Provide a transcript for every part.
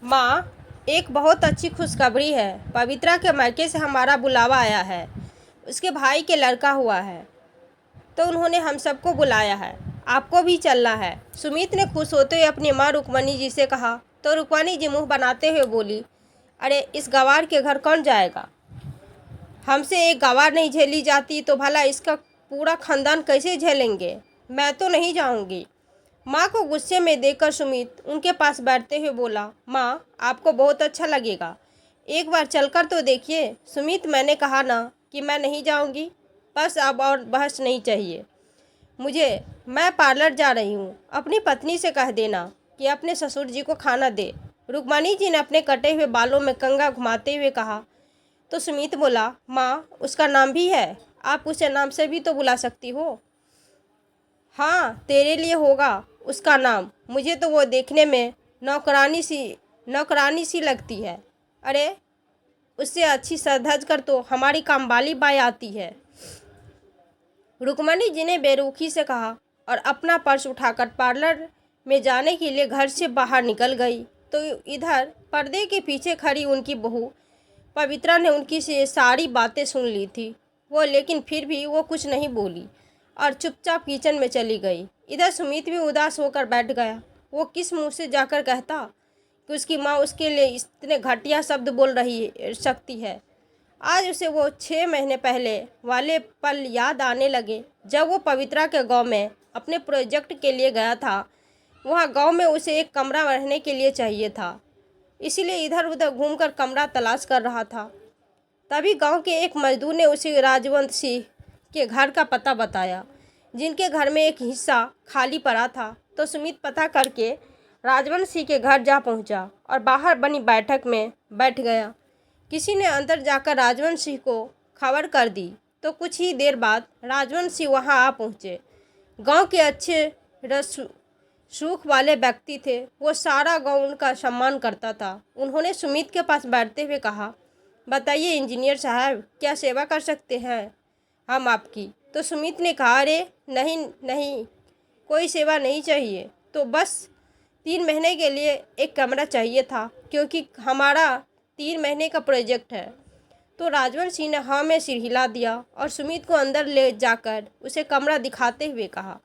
माँ, एक बहुत अच्छी खुशखबरी है। पवित्रा के मायके से हमारा बुलावा आया है। उसके भाई के लड़का हुआ है, तो उन्होंने हम सबको बुलाया है। आपको भी चलना है। सुमित ने खुश होते हुए अपनी माँ रुक्मणी जी से कहा, तो रुक्मणी जी मुंह बनाते हुए बोली, अरे इस गंवार के घर कौन जाएगा? हमसे एक गंवार नहीं झेली जाती तो भला इसका पूरा खानदान कैसे झेलेंगे? मैं तो नहीं जाऊंगी। माँ को गुस्से में देखकर सुमित उनके पास बैठते हुए बोला, माँ आपको बहुत अच्छा लगेगा, एक बार चलकर तो देखिए। सुमित, मैंने कहा ना कि मैं नहीं जाऊंगी। बस अब और बहस नहीं चाहिए मुझे। मैं पार्लर जा रही हूँ। अपनी पत्नी से कह देना कि अपने ससुर जी को खाना दे। रुक्मणी जी ने अपने कटे हुए बालों में कंघा घुमाते हुए कहा। तो सुमित बोला, माँ उसका नाम भी है? आप उसे नाम से भी तो बुला सकती हो। हाँ, तेरे लिए होगा उसका नाम। मुझे तो वो देखने में नौकरानी सी लगती है। अरे उससे अच्छी सज कर तो हमारी कामवाली बाई आती है। रुक्मणी जी ने बेरुखी से कहा और अपना पर्स उठाकर पार्लर में जाने के लिए घर से बाहर निकल गई। तो इधर पर्दे के पीछे खड़ी उनकी बहू पवित्रा ने उनकी से सारी बातें सुन ली थी। वो लेकिन फिर भी वो कुछ नहीं बोली और चुपचाप किचन में चली गई। इधर सुमित भी उदास होकर बैठ गया। वो किस मुंह से जाकर कहता कि उसकी माँ उसके लिए इतने घटिया शब्द बोल रही सकती है। आज उसे वो 6 महीने पहले वाले पल याद आने लगे, जब वो पवित्रा के गांव में अपने प्रोजेक्ट के लिए गया था। वहाँ गांव में उसे एक कमरा रहने के लिए चाहिए था, इसीलिए इधर उधर घूमकर कमरा तलाश कर रहा था। तभी गांव के एक मजदूर ने उसे राजवंत सिंह के घर का पता बताया, जिनके घर में एक हिस्सा खाली पड़ा था। तो सुमित पता करके राजवंत सिंह के घर जा पहुंचा और बाहर बनी बैठक में बैठ गया। किसी ने अंदर जाकर राजवंत सिंह को खबर कर दी। तो कुछ ही देर बाद राजवंत सिंह वहां आ पहुंचे। गांव के अच्छे सुख वाले व्यक्ति थे। वो सारा गांव उनका सम्मान करता था। उन्होंने सुमित के पास बैठते हुए कहा, बताइए इंजीनियर साहब, क्या सेवा कर सकते हैं हम आपकी? तो सुमित ने कहा, अरे नहीं नहीं, कोई सेवा नहीं चाहिए। तो बस 3 महीने के लिए एक कमरा चाहिए था, क्योंकि हमारा 3 महीने का प्रोजेक्ट है। तो राजवंत सिंह ने हाँ में सिर हिला दिया और सुमित को अंदर ले जाकर उसे कमरा दिखाते हुए कहा,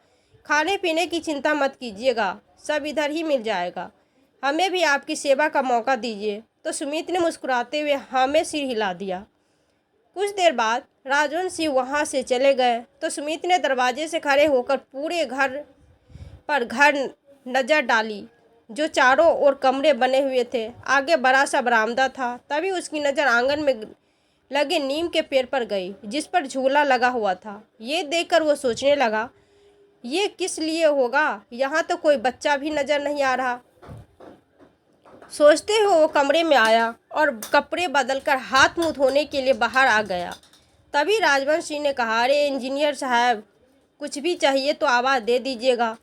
खाने पीने की चिंता मत कीजिएगा, सब इधर ही मिल जाएगा। हमें भी आपकी सेवा का मौका दीजिए। तो सुमित ने मुस्कुराते हुए हाँ में सिर हिला दिया। कुछ देर बाद राजवंत सिंह वहाँ से चले गए। तो सुमित ने दरवाजे से खड़े होकर पूरे घर नज़र डाली, जो चारों ओर कमरे बने हुए थे। आगे बड़ा सा बरामदा था। तभी उसकी नज़र आंगन में लगे नीम के पेड़ पर गई, जिस पर झूला लगा हुआ था। ये देखकर वो सोचने लगा, ये किस लिए होगा? यहाँ तो कोई बच्चा भी नज़र नहीं आ रहा। सोचते हुए वो कमरे में आया और कपड़े बदलकर हाथ मुंह धोने के लिए बाहर आ गया। तभी राजवंश सिंह ने कहा, अरे इंजीनियर साहब, कुछ भी चाहिए तो आवाज़ दे दीजिएगा।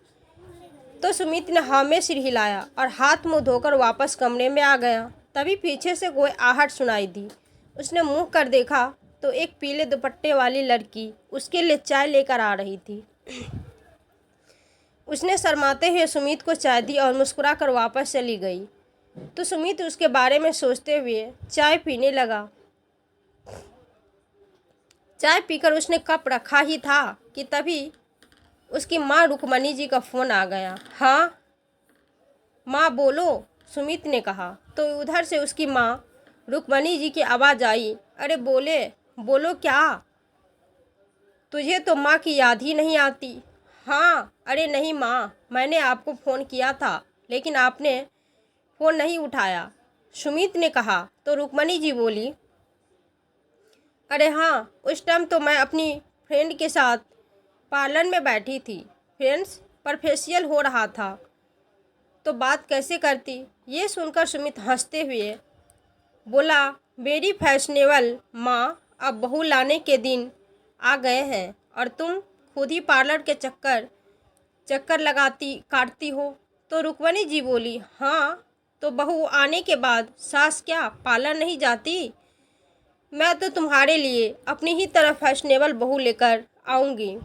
तो सुमित ने हाँ में सिर हिलाया और हाथ मुंह धोकर वापस कमरे में आ गया। तभी पीछे से कोई आहट सुनाई दी। उसने मुंह कर देखा तो एक पीले दुपट्टे वाली लड़की उसके लिए चाय लेकर आ रही थी। उसने शर्माते हुए सुमित को चाय दी और मुस्कुराकर वापस चली गई। तो सुमित उसके बारे में सोचते हुए चाय पीने लगा। चाय पीकर उसने कप रखा ही था कि तभी उसकी माँ रुक्मणी जी का फ़ोन आ गया। हाँ माँ बोलो, सुमित ने कहा। तो उधर से उसकी माँ रुक्मणी जी की आवाज़ आई, अरे बोलो क्या? तुझे तो माँ की याद ही नहीं आती। हाँ, अरे नहीं माँ, मैंने आपको फ़ोन किया था लेकिन आपने फ़ोन नहीं उठाया, सुमित ने कहा। तो रुक्मणी जी बोली, अरे हाँ, उस टाइम तो मैं अपनी फ्रेंड के साथ पार्लर में बैठी थी, फ्रेंड्स पर फेशियल हो रहा था, तो बात कैसे करती। ये सुनकर सुमित हंसते हुए बोला, मेरी फैशनेबल माँ, अब बहू लाने के दिन आ गए हैं और तुम खुद ही पार्लर के चक्कर काटती हो। तो रुक्मणी जी बोली, हाँ तो बहू आने के बाद सास क्या पार्लर नहीं जाती? मैं तो तुम्हारे लिए अपनी ही तरह फैशनेबल बहू लेकर आऊँगी।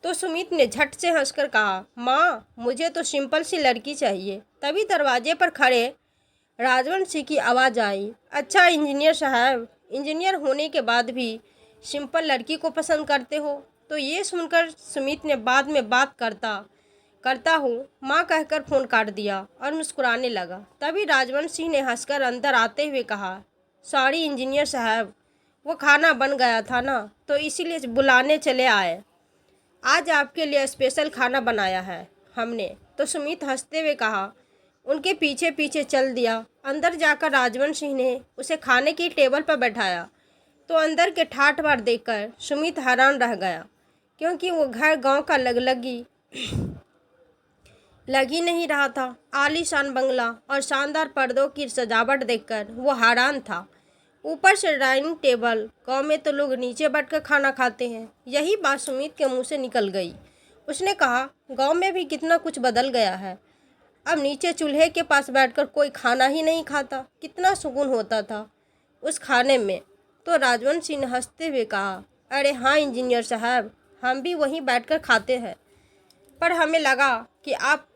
तो सुमित ने झट से हंसकर कहा, माँ मुझे तो सिंपल सी लड़की चाहिए। तभी दरवाजे पर खड़े राजवंश सिंह की आवाज़ आई, अच्छा इंजीनियर साहब, इंजीनियर होने के बाद भी सिंपल लड़की को पसंद करते हो। तो ये सुनकर सुमित ने बाद में बात करता हूँ माँ कहकर फ़ोन काट दिया और मुस्कुराने लगा। तभी राजवंश सिंह ने हंसकर अंदर आते हुए कहा, सॉरी इंजीनियर साहब, वो खाना बन गया था ना, तो इसीलिए बुलाने चले आए। आज आपके लिए स्पेशल खाना बनाया है हमने। तो सुमित हंसते हुए कहा, उनके पीछे पीछे चल दिया। अंदर जाकर राजवंश सिंह ने उसे खाने की टेबल पर बैठाया तो अंदर के ठाठ बार देखकर सुमित हैरान रह गया, क्योंकि वो घर गांव का लग ही नहीं रहा था। आलीशान बंगला और शानदार पर्दों की सजावट देखकर वो हैरान था। ऊपर से डाइनिंग टेबल, गांव में तो लोग नीचे बैठकर खाना खाते हैं। यही बात सुमित के मुंह से निकल गई। उसने कहा, गांव में भी कितना कुछ बदल गया है। अब नीचे चूल्हे के पास बैठकर कोई खाना ही नहीं खाता। कितना सुकून होता था उस खाने में। तो राजवंश सिंह ने हंसते हुए कहा, अरे हाँ इंजीनियर साहब, हम भी वहीं बैठकर खाते हैं, पर हमें लगा कि आप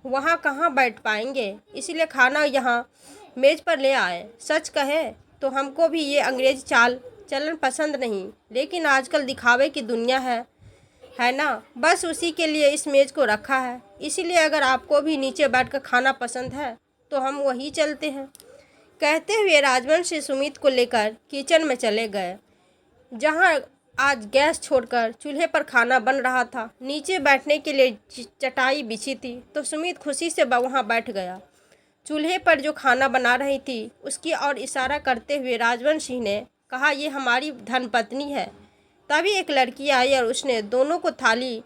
वहाँ कहाँ बैठ पाएंगे, इसीलिए खाना यहाँ मेज़ पर ले आए। सच कहे तो हमको भी ये अंग्रेज चाल चलन पसंद नहीं, लेकिन आजकल दिखावे की दुनिया है ना, बस उसी के लिए इस मेज़ को रखा है। इसीलिए अगर आपको भी नीचे बैठकर खाना पसंद है तो हम वहीं चलते हैं। कहते हुए राजवंश से सुमित को लेकर किचन में चले गए, जहां आज गैस छोड़कर चूल्हे पर खाना बन रहा था। नीचे बैठने के लिए चटाई बिछी थी, तो सुमित खुशी से वहां बैठ गया। चूल्हे पर जो खाना बना रही थी उसकी ओर इशारा करते हुए राजवंश सिंह ने कहा, ये हमारी धर्मपत्नी है। तभी एक लड़की आई और उसने दोनों को थाली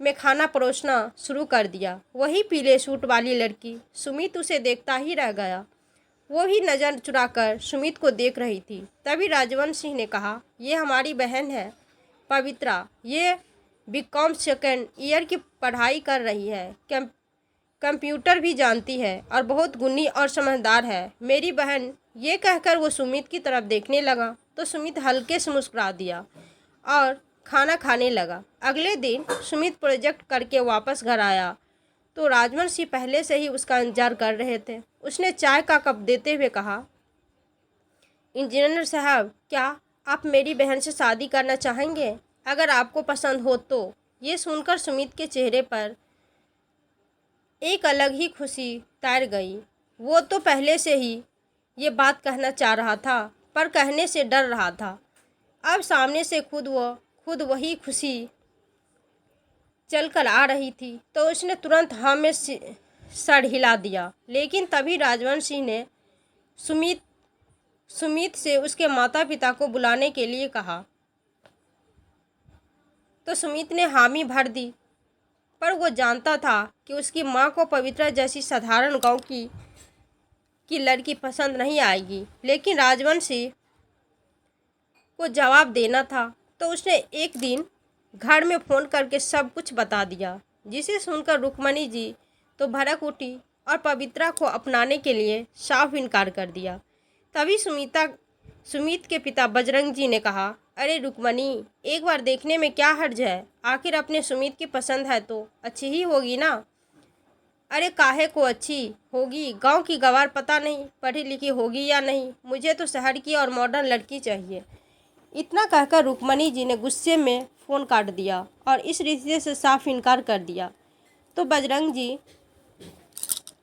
में खाना परोसना शुरू कर दिया। वही पीले सूट वाली लड़की। सुमित उसे देखता ही रह गया। वो भी नज़र चुराकर सुमित को देख रही थी। तभी राजवंश सिंह ने कहा, ये हमारी बहन है पवित्रा। ये बीकॉम सेकेंड ईयर की पढ़ाई कर रही है, कंप्यूटर भी जानती है और बहुत गुणी और समझदार है मेरी बहन। ये कहकर वो सुमित की तरफ देखने लगा तो सुमित हल्के से मुस्कुरा दिया और खाना खाने लगा। अगले दिन सुमित प्रोजेक्ट करके वापस घर आया तो राजवंश सिंह पहले से ही उसका इंतजार कर रहे थे। उसने चाय का कप देते हुए कहा, इंजीनियर साहब, क्या आप मेरी बहन से शादी करना चाहेंगे? अगर आपको पसंद हो तो। ये सुनकर सुमित के चेहरे पर एक अलग ही खुशी तैर गई। वो तो पहले से ही ये बात कहना चाह रहा था, पर कहने से डर रहा था। अब सामने से खुद वही खुशी चलकर आ रही थी तो उसने तुरंत हाँ में सर हिला दिया। लेकिन तभी राजवंश सिंह ने सुमित से उसके माता पिता को बुलाने के लिए कहा तो सुमित ने हामी भर दी, पर वो जानता था कि उसकी माँ को पवित्रा जैसी साधारण गांव की लड़की पसंद नहीं आएगी। लेकिन राजवंश सिंह को जवाब देना था तो उसने एक दिन घर में फ़ोन करके सब कुछ बता दिया, जिसे सुनकर रुक्मणी जी तो भड़क उठी और पवित्रा को अपनाने के लिए साफ इनकार कर दिया। तभी सुमित के पिता बजरंग जी ने कहा, अरे रुक्मणी, एक बार देखने में क्या हर्ज है? आखिर अपने सुमित की पसंद है तो अच्छी ही होगी ना। अरे काहे को अच्छी होगी, गांव की गवार पता नहीं पढ़ी लिखी होगी या नहीं, मुझे तो शहर की और मॉडर्न लड़की चाहिए। इतना कहकर रुक्मणी जी ने गुस्से में फ़ोन काट दिया और इस रिश्ते से साफ इनकार कर दिया। तो बजरंग जी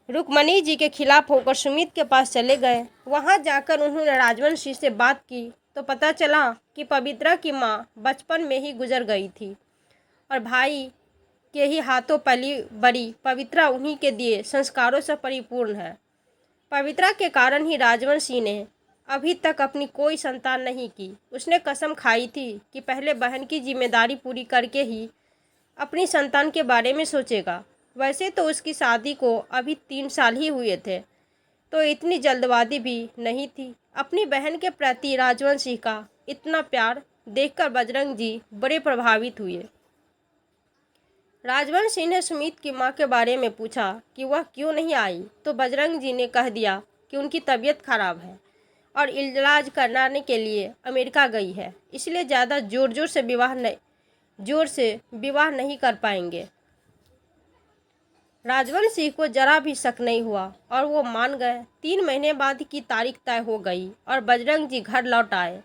रुक्मणी जी के खिलाफ होकर सुमित के पास चले गए। वहां जाकर उन्होंने राजवंश सिंह से बात की तो पता चला कि पवित्रा की माँ बचपन में ही गुजर गई थी और भाई के ही हाथों पली बड़ी पवित्रा उन्हीं के दिए संस्कारों से परिपूर्ण है। पवित्रा के कारण ही राजवंश सिंह ने अभी तक अपनी कोई संतान नहीं की। उसने कसम खाई थी कि पहले बहन की जिम्मेदारी पूरी करके ही अपनी संतान के बारे में सोचेगा। वैसे तो उसकी शादी को अभी 3 साल ही हुए थे, तो इतनी जल्दबाजी भी नहीं थी। अपनी बहन के प्रति राजवंश सिंह का इतना प्यार देखकर बजरंग जी बड़े प्रभावित हुए। राजवंश सिंह ने सुमित की माँ के बारे में पूछा कि वह क्यों नहीं आई, तो बजरंग जी ने कह दिया कि उनकी तबीयत खराब है और इलाज कराने के लिए अमेरिका गई है, इसलिए ज़्यादा जोर से विवाह नहीं कर पाएंगे। राजवंश सिंह को जरा भी शक नहीं हुआ और वो मान गए। 3 महीने बाद की तारीख तय हो गई और बजरंग जी घर लौट आए।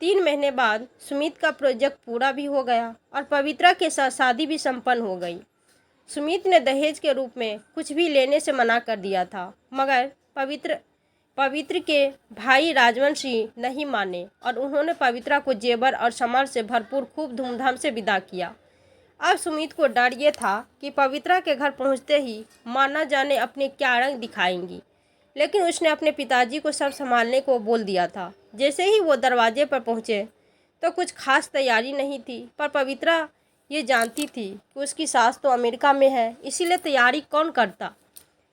3 महीने बाद सुमित का प्रोजेक्ट पूरा भी हो गया और पवित्रा के साथ शादी भी संपन्न हो गई। सुमित ने दहेज के रूप में कुछ भी लेने से मना कर दिया था, मगर पवित्र के भाई राजवंशी नहीं माने और उन्होंने पवित्रा को जेवर और सामान से भरपूर खूब धूमधाम से विदा किया। अब सुमित को डर ये था कि पवित्रा के घर पहुंचते ही मां न जाने अपने क्या रंग दिखाएंगी, लेकिन उसने अपने पिताजी को सब संभालने को बोल दिया था। जैसे ही वो दरवाजे पर पहुंचे तो कुछ खास तैयारी नहीं थी, पर पवित्रा ये जानती थी कि उसकी सास तो अमेरिका में है, इसीलिए तैयारी कौन करता।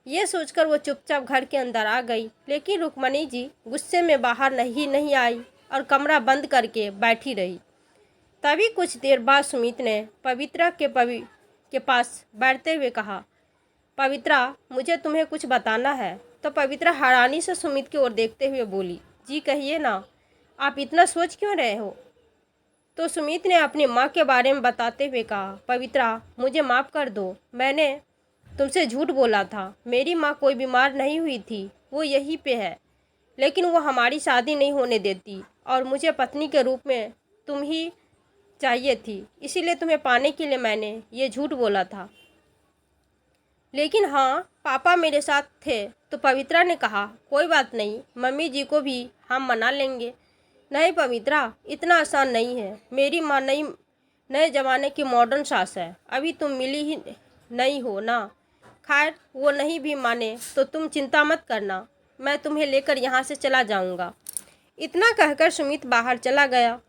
ये सोचकर वो चुपचाप घर के अंदर आ गई, लेकिन रुक्मणी जी गुस्से में बाहर नहीं आई और कमरा बंद करके बैठी रही। तभी कुछ देर बाद सुमित ने पवित्रा के पास बैठते हुए कहा, पवित्रा, मुझे तुम्हें कुछ बताना है। तो पवित्रा हैरानी से सुमित की ओर देखते हुए बोली, जी कहिए ना, आप इतना सोच क्यों रहे हो। तो सुमित ने अपनी माँ के बारे में बताते हुए कहा, पवित्रा, मुझे माफ़ कर दो, मैंने तुमसे झूठ बोला था। मेरी माँ कोई बीमार नहीं हुई थी, वो यहीं पे है, लेकिन वो हमारी शादी नहीं होने देती और मुझे पत्नी के रूप में तुम ही चाहिए थी, इसीलिए तुम्हें पाने के लिए मैंने ये झूठ बोला था। लेकिन हाँ, पापा मेरे साथ थे। तो पवित्रा ने कहा, कोई बात नहीं, मम्मी जी को भी हम मना लेंगे। नहीं पवित्रा, इतना आसान नहीं है। मेरी माँ नए ज़माने की मॉडर्न सास है, अभी तुम मिली ही नहीं हो ना। खैर, वो नहीं भी माने तो तुम चिंता मत करना, मैं तुम्हें लेकर यहाँ से चला जाऊँगा। इतना कहकर सुमित बाहर चला गया,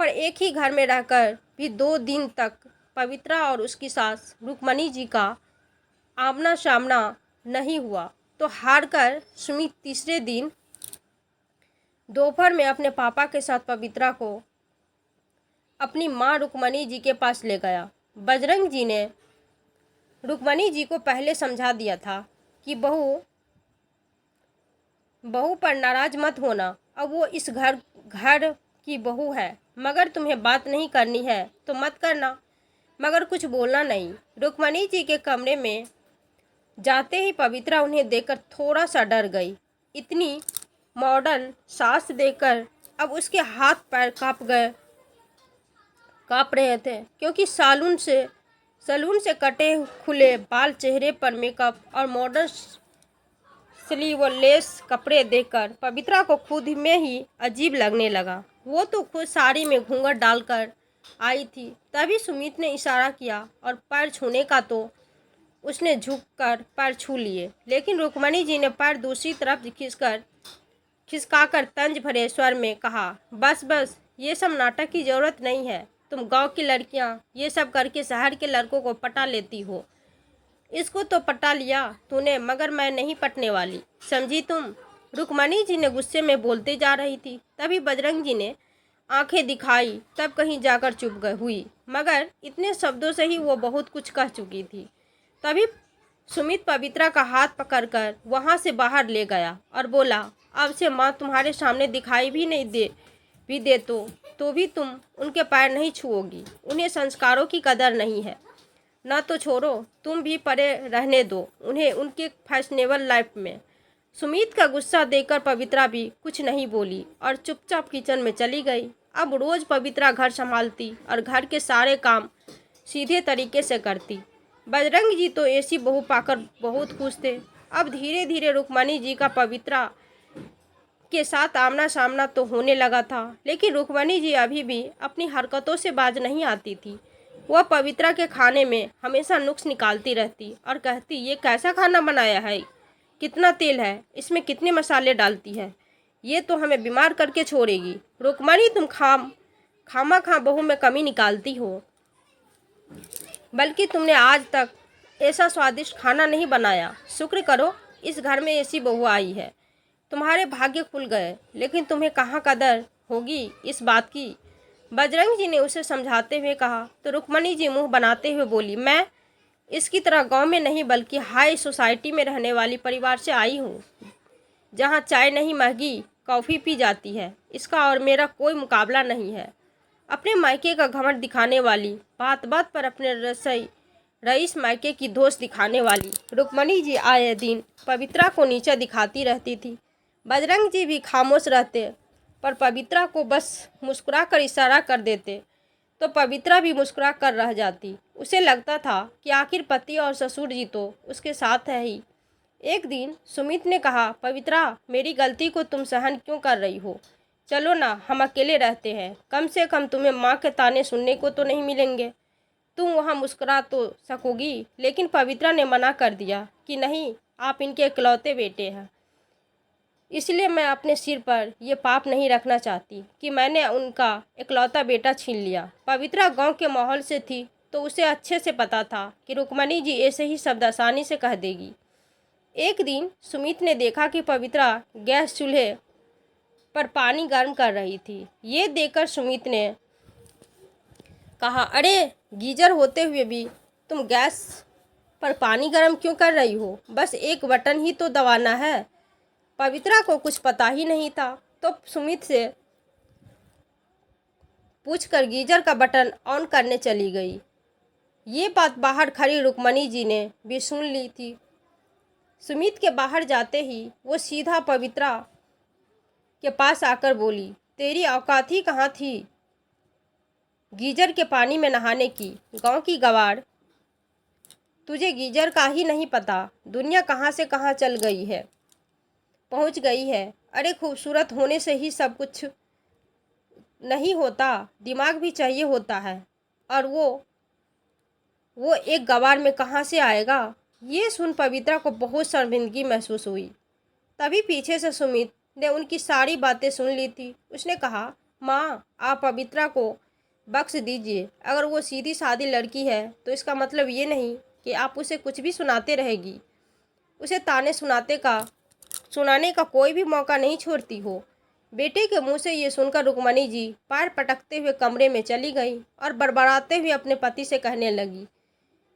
पर एक ही घर में रहकर भी 2 दिन तक पवित्रा और उसकी सास रुक्मणी जी का आमना सामना नहीं हुआ। तो हार कर सुमित तीसरे दिन दोपहर में अपने पापा के साथ पवित्रा को अपनी माँ रुक्मणी जी के पास ले गया। बजरंग जी ने रुक्मणी जी को पहले समझा दिया था कि बहू पर नाराज मत होना, अब वो इस घर की बहू है। मगर तुम्हें बात नहीं करनी है तो मत करना, मगर कुछ बोलना नहीं। रुक्मणी जी के कमरे में जाते ही पवित्रा उन्हें देखकर थोड़ा सा डर गई। इतनी मॉडर्न सास देखकर अब उसके हाथ पैर काँप रहे थे, क्योंकि सैलून से कटे खुले बाल, चेहरे पर मेकअप और मॉडर्न स्लीवलेस कपड़े देखकर पवित्रा को खुद में ही अजीब लगने लगा। वो तो खुद साड़ी में घूंघट डालकर आई थी। तभी सुमित ने इशारा किया और पैर छूने का, तो उसने झुककर पैर छू लिए, लेकिन रुक्मणी जी ने पैर दूसरी तरफ खिसकाकर तंज भरे स्वर में कहा, बस बस, ये सब नाटक की ज़रूरत नहीं है। तुम गांव की लड़कियां ये सब करके शहर के लड़कों को पटा लेती हो। इसको तो पटा लिया तूने, मगर मैं नहीं पटने वाली, समझी तुम। रुक्मणी जी ने गुस्से में बोलते जा रही थी। तभी बजरंग जी ने आंखें दिखाई, तब कहीं जाकर चुप हुई, मगर इतने शब्दों से ही वो बहुत कुछ कह चुकी थी। तभी सुमित पवित्रा का हाथ पकड़कर वहाँ से बाहर ले गया और बोला, अब से माँ तुम्हारे सामने दिखाई भी नहीं दे तो भी तुम उनके पैर नहीं छुओगी। उन्हें संस्कारों की कदर नहीं है। ना तो छोड़ो, तुम भी परे रहने दो उन्हें उनके फैशनेबल लाइफ में। सुमित का गुस्सा देखकर पवित्रा भी कुछ नहीं बोली और चुपचाप किचन में चली गई। अब रोज़ पवित्रा घर संभालती और घर के सारे काम सीधे तरीके से करती। बजरंग जी तो ऐसी बहू पाकर बहुत खुश थे। अब धीरे धीरे रुक्मणी जी का पवित्रा के साथ आमना सामना तो होने लगा था, लेकिन रुक्मणी जी अभी भी अपनी हरकतों से बाज नहीं आती थी। वह पवित्रा के खाने में हमेशा नुक्स निकालती रहती और कहती, ये कैसा खाना बनाया है, कितना तेल है, इसमें कितने मसाले डालती है, ये तो हमें बीमार करके छोड़ेगी। रुक्मणी, तुम खामा बहू में कमी निकालती हो, बल्कि तुमने आज तक ऐसा स्वादिष्ट खाना नहीं बनाया। शुक्र करो इस घर में ऐसी बहू आई है, तुम्हारे भाग्य खुल गए। लेकिन तुम्हें कहाँ कदर होगी इस बात की। बजरंग जी ने उसे समझाते हुए कहा। तो रुक्मणी जी मुंह बनाते हुए बोली, मैं इसकी तरह गांव में नहीं बल्कि हाई सोसाइटी में रहने वाली परिवार से आई हूँ, जहाँ चाय नहीं महंगी कॉफ़ी पी जाती है। इसका और मेरा कोई मुकाबला नहीं है। अपने मायके का घमंड दिखाने वाली, बात बात पर अपने रईस मायके की दोस्त दिखाने वाली रुक्मणी जी आए दिन पवित्रा को नीचा दिखाती रहती थी। बजरंग जी भी खामोश रहते, पर पवित्रा को बस मुस्कुरा कर इशारा कर देते तो पवित्रा भी मुस्कुरा कर रह जाती। उसे लगता था कि आखिर पति और ससुर जी तो उसके साथ है ही। एक दिन सुमित ने कहा, पवित्रा, मेरी गलती को तुम सहन क्यों कर रही हो? चलो ना, हम अकेले रहते हैं, कम से कम तुम्हें माँ के ताने सुनने को तो नहीं मिलेंगे। तुम वहाँ मुस्कुरा तो सकोगी। लेकिन पवित्रा ने मना कर दिया कि नहीं, आप इनके इकलौते बेटे हैं, इसलिए मैं अपने सिर पर यह पाप नहीं रखना चाहती कि मैंने उनका इकलौता बेटा छीन लिया। पवित्रा गांव के माहौल से थी तो उसे अच्छे से पता था कि रुक्मणी जी ऐसे ही शब्द आसानी से कह देगी। एक दिन सुमित ने देखा कि पवित्रा गैस चूल्हे पर पानी गर्म कर रही थी। ये देखकर सुमित ने कहा, अरे, गीजर होते हुए भी तुम गैस पर पानी गर्म क्यों कर रही हो? बस एक बटन ही तो दबाना है। पवित्रा को कुछ पता ही नहीं था तो सुमित से पूछकर गीजर का बटन ऑन करने चली गई। ये बात बाहर खड़ी रुक्मणी जी ने भी सुन ली थी। सुमित के बाहर जाते ही वो सीधा पवित्रा के पास आकर बोली, तेरी औकात ही कहाँ थी गीजर के पानी में नहाने की? गांव की गवार, तुझे गीजर का ही नहीं पता दुनिया कहाँ से कहाँ चल गई है, पहुँच गई है। अरे, खूबसूरत होने से ही सब कुछ नहीं होता, दिमाग भी चाहिए होता है, और वो एक गवार में कहाँ से आएगा? ये सुन पवित्रा को बहुत शर्मिंदगी महसूस हुई। तभी पीछे से सुमित ने उनकी सारी बातें सुन ली थी। उसने कहा, माँ, आप पवित्रा को बख्श दीजिए। अगर वो सीधी सादी लड़की है तो इसका मतलब ये नहीं कि आप उसे कुछ भी सुनाते रहेगी। उसे ताने सुनाने का कोई भी मौका नहीं छोड़ती हो। बेटे के मुंह से ये सुनकर रुक्मणी जी पैर पटकते हुए कमरे में चली गई और बड़बड़ाते हुए अपने पति से कहने लगी,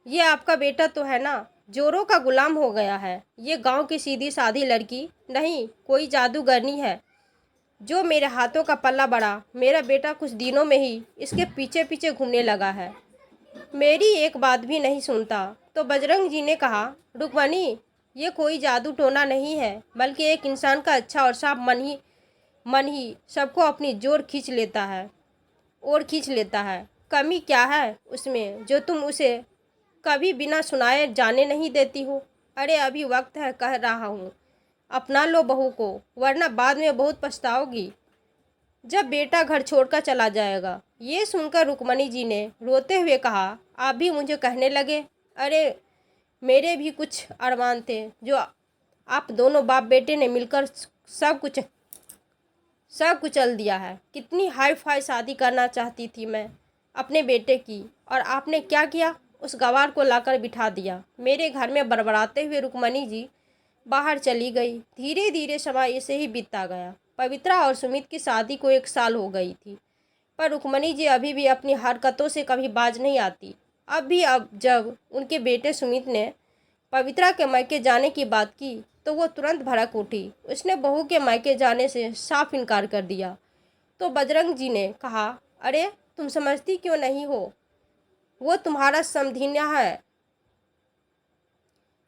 ये आपका बेटा तो है ना, जोरों का गुलाम हो गया है। ये गांव की सीधी सादी लड़की नहीं, कोई जादूगरनी है जो मेरे हाथों का पल्ला बढ़ा। मेरा बेटा कुछ दिनों में ही इसके पीछे पीछे घूमने लगा है, मेरी एक बात भी नहीं सुनता। तो बजरंग जी ने कहा, रुक्मणी, ये कोई जादू टोना नहीं है, बल्कि एक इंसान का अच्छा और साफ मन ही सबको अपनी ओर खींच लेता है। कमी क्या है उसमें जो तुम उसे कभी बिना सुनाए जाने नहीं देती हो? अरे, अभी वक्त है, कह रहा हूँ, अपना लो बहू को, वरना बाद में बहुत पछताओगी जब बेटा घर छोड़कर चला जाएगा। ये सुनकर रुक्मणी जी ने रोते हुए कहा, आप भी मुझे कहने लगे? अरे, मेरे भी कुछ अरमान थे जो आप दोनों बाप बेटे ने मिलकर सब कुचल दिया है। कितनी हाई फाई शादी करना चाहती थी मैं अपने बेटे की, और आपने क्या किया? उस गवार को लाकर बिठा दिया मेरे घर में। बड़बड़ाते हुए रुक्मणी जी बाहर चली गई। धीरे धीरे समय ऐसे ही बीतता गया। पवित्रा और सुमित की शादी को 1 साल हो गई थी, पर रुक्मणी जी अभी भी अपनी हरकतों से कभी बाज नहीं आती। अब जब उनके बेटे सुमित ने पवित्रा के मायके जाने की बात की तो वो तुरंत भड़क उठी। उसने बहू के मायके जाने से साफ इनकार कर दिया। तो बजरंग जी ने कहा, अरे, तुम समझती क्यों नहीं हो? वो तुम्हारा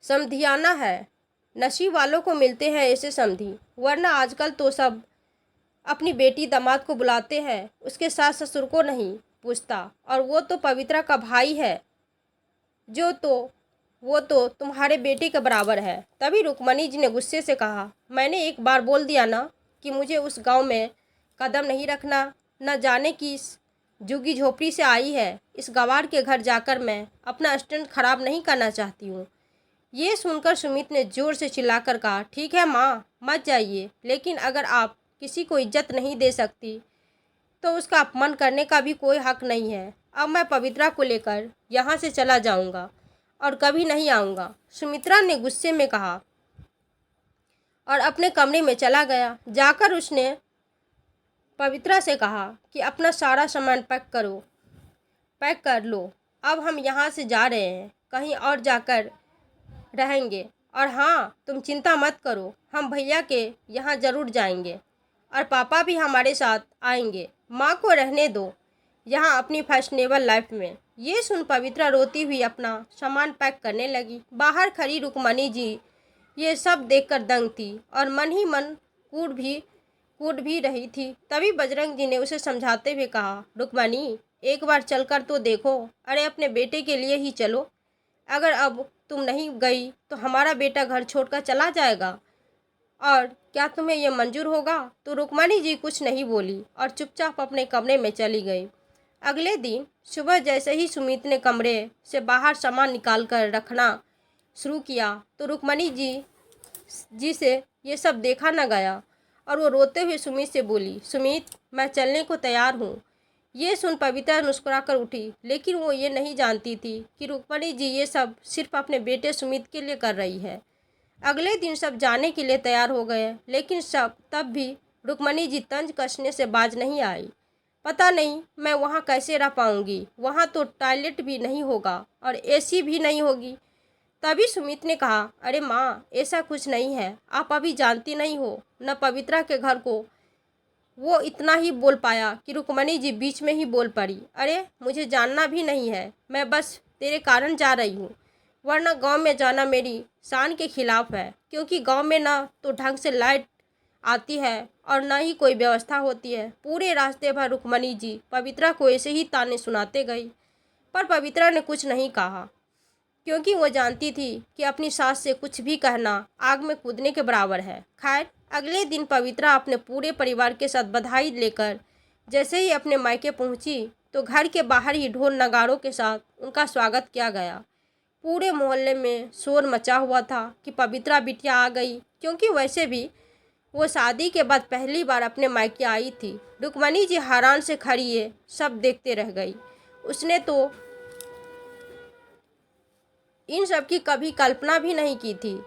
समधियाना है। नसीब वालों को मिलते हैं ऐसे समधी, वरना आजकल तो सब अपनी बेटी दामाद को बुलाते हैं, उसके सास ससुर को नहीं पूछता। और वो तो पवित्रा का भाई है, वो तो तुम्हारे बेटे के बराबर है। तभी रुक्मणी जी ने गुस्से से कहा, मैंने एक बार बोल दिया ना कि मुझे उस गांव में कदम नहीं रखना। न जाने किस झुग्गी झोपड़ी से आई है, इस गवार के घर जाकर मैं अपना स्टैंड खराब नहीं करना चाहती हूँ। ये सुनकर सुमित ने जोर से चिल्लाकर कहा, ठीक है माँ, मत जाइए, लेकिन अगर आप किसी को इज्जत नहीं दे सकती तो उसका अपमान करने का भी कोई हक नहीं है। अब मैं पवित्रा को लेकर यहाँ से चला जाऊँगा और कभी नहीं आऊँगा। सुमित्रा ने गुस्से में कहा और अपने कमरे में चला गया। जाकर उसने पवित्रा से कहा कि अपना सारा सामान पैक कर लो। अब हम यहाँ से जा रहे हैं, कहीं और जाकर रहेंगे। और हाँ, तुम चिंता मत करो, हम भैया के यहाँ ज़रूर जाएंगे और पापा भी हमारे साथ आएंगे। माँ को रहने दो, यहाँ अपनी फैशनेबल लाइफ में। ये सुन पवित्रा रोती हुई अपना सामान पैक करने लगी। बाहर खड़ी रुक्मणी जी ये सब देखकर दंग थी और मन ही मन कूट भी रही थी। तभी बजरंग जी ने उसे समझाते हुए कहा, रुक्मणी एक बार चलकर तो देखो। अरे अपने बेटे के लिए ही चलो। अगर अब तुम नहीं गई तो हमारा बेटा घर छोड़कर चला जाएगा और क्या तुम्हें यह मंजूर होगा? तो रुक्मणी जी कुछ नहीं बोली और चुपचाप अपने कमरे में चली गई। अगले दिन सुबह जैसे ही सुमित ने कमरे से बाहर सामान निकाल कर रखना शुरू किया तो रुक्मणी जी से ये सब देखा न गया और वो रोते हुए सुमित से बोली, सुमित मैं चलने को तैयार हूँ। ये सुन पवित्रा मुस्कुराकर उठी, लेकिन वो ये नहीं जानती थी कि रुक्मणी जी ये सब सिर्फ अपने बेटे सुमित के लिए कर रही है। अगले दिन सब जाने के लिए तैयार हो गए, लेकिन तब भी रुक्मणी जी तंज कसने से बाज नहीं आई। पता नहीं मैं वहाँ कैसे रह पाऊँगी, वहाँ तो टॉयलेट भी नहीं होगा और एसी भी नहीं होगी। तभी सुमित ने कहा, अरे माँ ऐसा कुछ नहीं है, आप अभी जानती नहीं हो न पवित्रा के घर को। वो इतना ही बोल पाया कि रुक्मणी जी बीच में ही बोल पड़ी, अरे मुझे जानना भी नहीं है, मैं बस तेरे कारण जा रही हूँ, वरना गांव में जाना मेरी शान के खिलाफ है, क्योंकि गांव में ना तो ढंग से लाइट आती है और ना ही कोई व्यवस्था होती है। पूरे रास्ते भर रुक्मणी जी पवित्रा को ऐसे ही ताने सुनाते गई, पर पवित्रा ने कुछ नहीं कहा, क्योंकि वो जानती थी कि अपनी सास से कुछ भी कहना आग में कूदने के बराबर है। खैर अगले दिन पवित्रा अपने पूरे परिवार के साथ बधाई लेकर जैसे ही अपने मायके पहुंची तो घर के बाहर ही ढोल नगाड़ों के साथ उनका स्वागत किया गया। पूरे मोहल्ले में शोर मचा हुआ था कि पवित्रा बिटिया आ गई, क्योंकि वैसे भी वो शादी के बाद पहली बार अपने मायके आई थी। रुक्मणी जी हैरान से खड़ी ये सब देखते रह गई। उसने तो इन सब की कभी कल्पना भी नहीं की थी।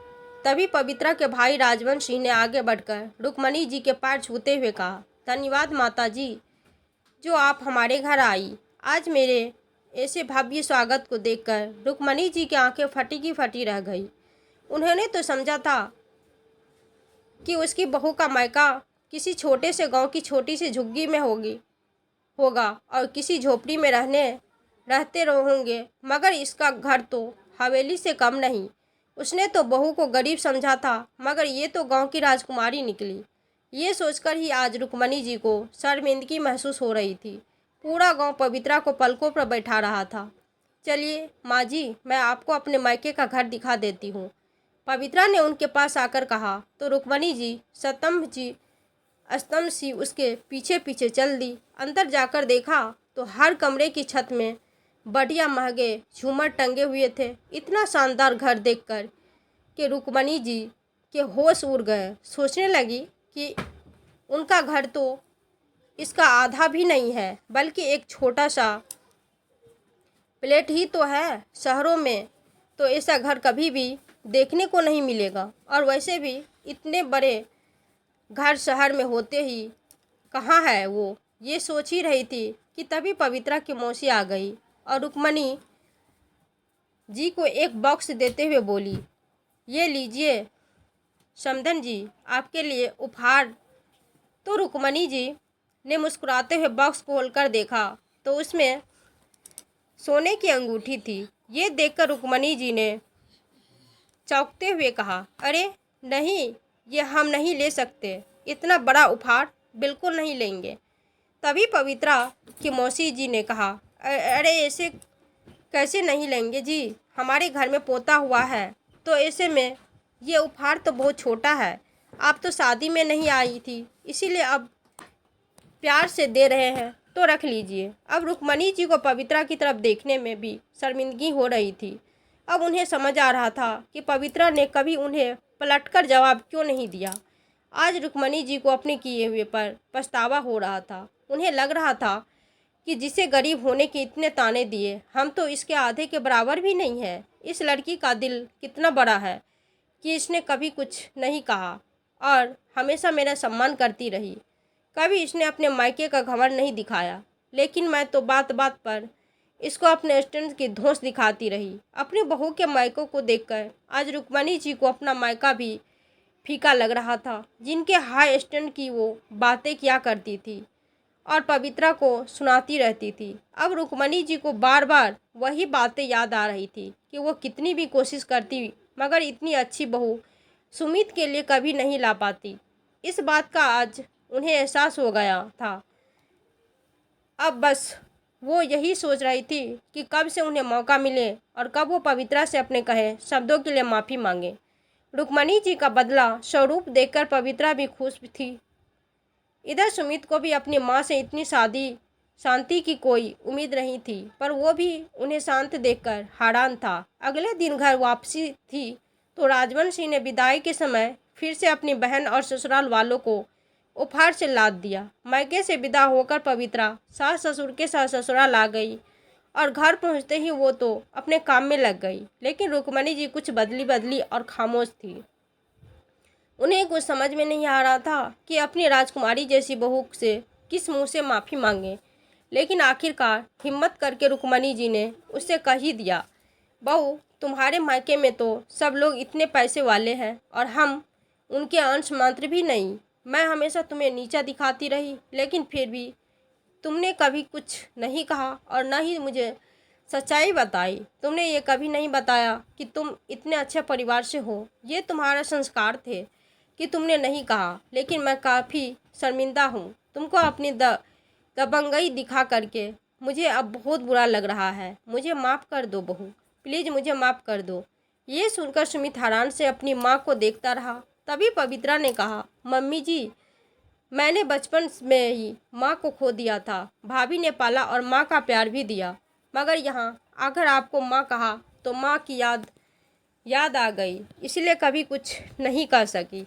तभी पवित्रा के भाई राजवंश सिंह ने आगे बढ़कर रुक्मणी जी के पैर छूते हुए कहा, धन्यवाद माता जी, जो आप हमारे घर आई। आज मेरे ऐसे भव्य स्वागत को देखकर रुक्मणी जी की आंखें फटी की फटी रह गई। उन्होंने तो समझा था कि उसकी बहू का मायका किसी छोटे से गांव की छोटी सी झुग्गी में होगा और किसी झोपड़ी में रहते होंगे, मगर इसका घर तो हवेली से कम नहीं। उसने तो बहू को गरीब समझा था, मगर ये तो गांव की राजकुमारी निकली। ये सोचकर ही आज रुक्मणी जी को शर्मिंदगी महसूस हो रही थी। पूरा गांव पवित्रा को पलकों पर बैठा रहा था। चलिए माँ जी, मैं आपको अपने मायके का घर दिखा देती हूँ, पवित्रा ने उनके पास आकर कहा। तो रुक्मणी जी स्तंभ सी उसके पीछे पीछे चल दी। अंदर जाकर देखा तो हर कमरे की छत में बढ़िया महंगे झूमर टंगे हुए थे। इतना शानदार घर देखकर कि रुक्मणी जी के होश उड़ गए। सोचने लगी कि उनका घर तो इसका आधा भी नहीं है, बल्कि एक छोटा सा प्लेट ही तो है। शहरों में तो ऐसा घर कभी भी देखने को नहीं मिलेगा, और वैसे भी इतने बड़े घर शहर में होते ही कहाँ है वो। ये सोच ही रही थी कि तभी पवित्रा की मौसी आ गई और रुक्मणी जी को एक बॉक्स देते हुए बोली, ये लीजिए समधन जी, आपके लिए उपहार। तो रुक्मणी जी ने मुस्कुराते हुए बॉक्स को खोलकर देखा तो उसमें सोने की अंगूठी थी। ये देखकर रुक्मणी जी ने चौंकते हुए कहा, अरे नहीं, ये हम नहीं ले सकते, इतना बड़ा उपहार बिल्कुल नहीं लेंगे। तभी पवित्रा की मौसी जी ने कहा, अरे ऐसे कैसे नहीं लेंगे जी, हमारे घर में पोता हुआ है, तो ऐसे में ये उपहार तो बहुत छोटा है। आप तो शादी में नहीं आई थी, इसीलिए अब प्यार से दे रहे हैं, तो रख लीजिए। अब रुक्मणी जी को पवित्रा की तरफ देखने में भी शर्मिंदगी हो रही थी। अब उन्हें समझ आ रहा था कि पवित्रा ने कभी उन्हें पलटकर जवाब क्यों नहीं दिया। आज रुक्मणी जी को अपने किए हुए पर पछतावा हो रहा था। उन्हें लग रहा था कि जिसे गरीब होने के इतने ताने दिए, हम तो इसके आधे के बराबर भी नहीं है। इस लड़की का दिल कितना बड़ा है कि इसने कभी कुछ नहीं कहा और हमेशा मेरा सम्मान करती रही। कभी इसने अपने मायके का घमंड नहीं दिखाया, लेकिन मैं तो बात बात पर इसको अपने स्टैंड की धौंस दिखाती रही। अपनी बहू के मायकों को देखकर आज रुक्मणी जी को अपना मायका भी फीका लग रहा था, जिनके हाई स्टैंड की वो बातें किया करती थी और पवित्रा को सुनाती रहती थी। अब रुक्मणी जी को बार बार वही बातें याद आ रही थी कि वो कितनी भी कोशिश करती मगर इतनी अच्छी बहू सुमित के लिए कभी नहीं ला पाती। इस बात का आज उन्हें एहसास हो गया था। अब बस वो यही सोच रही थी कि कब से उन्हें मौका मिले और कब वो पवित्रा से अपने कहे शब्दों के लिए माफ़ी मांगे। रुक्मणी जी का बदला स्वरूप देखकर पवित्रा भी खुश थी। इधर सुमित को भी अपनी माँ से इतनी शांति की कोई उम्मीद नहीं थी, पर वो भी उन्हें शांत देखकर हैरान था। अगले दिन घर वापसी थी तो राजवंश सिंह ने विदाई के समय फिर से अपनी बहन और ससुराल वालों को उपहार से लाद दिया। मायके से विदा होकर पवित्रा सास ससुर के साथ ससुराल आ गई और घर पहुंचते ही वो तो अपने काम में लग गई, लेकिन रुक्मणी जी कुछ बदली और खामोश थी। उन्हें कुछ समझ में नहीं आ रहा था कि अपनी राजकुमारी जैसी बहू से किस मुंह से माफ़ी मांगे, लेकिन आखिरकार हिम्मत करके रुक्मणी जी ने उससे कह ही दिया, बहू तुम्हारे मायके में तो सब लोग इतने पैसे वाले हैं और हम उनके अंश मात्र भी नहीं। मैं हमेशा तुम्हें नीचा दिखाती रही, लेकिन फिर भी तुमने कभी कुछ नहीं कहा और न ही मुझे सच्चाई बताई। तुमने ये कभी नहीं बताया कि तुम इतने अच्छे परिवार से हो। ये तुम्हारे संस्कार थे कि तुमने नहीं कहा, लेकिन मैं काफ़ी शर्मिंदा हूँ। तुमको अपनी दबंगई दिखा करके मुझे अब बहुत बुरा लग रहा है। मुझे माफ़ कर दो बहू, प्लीज़ मुझे माफ़ कर दो। ये सुनकर सुमित हैरान से अपनी माँ को देखता रहा। तभी पवित्रा ने कहा, मम्मी जी मैंने बचपन में ही माँ को खो दिया था। भाभी ने पाला और माँ का प्यार भी दिया, मगर यहाँ आकर आपको माँ कहा तो माँ की याद आ गई, इसलिए कभी कुछ नहीं कर सकी।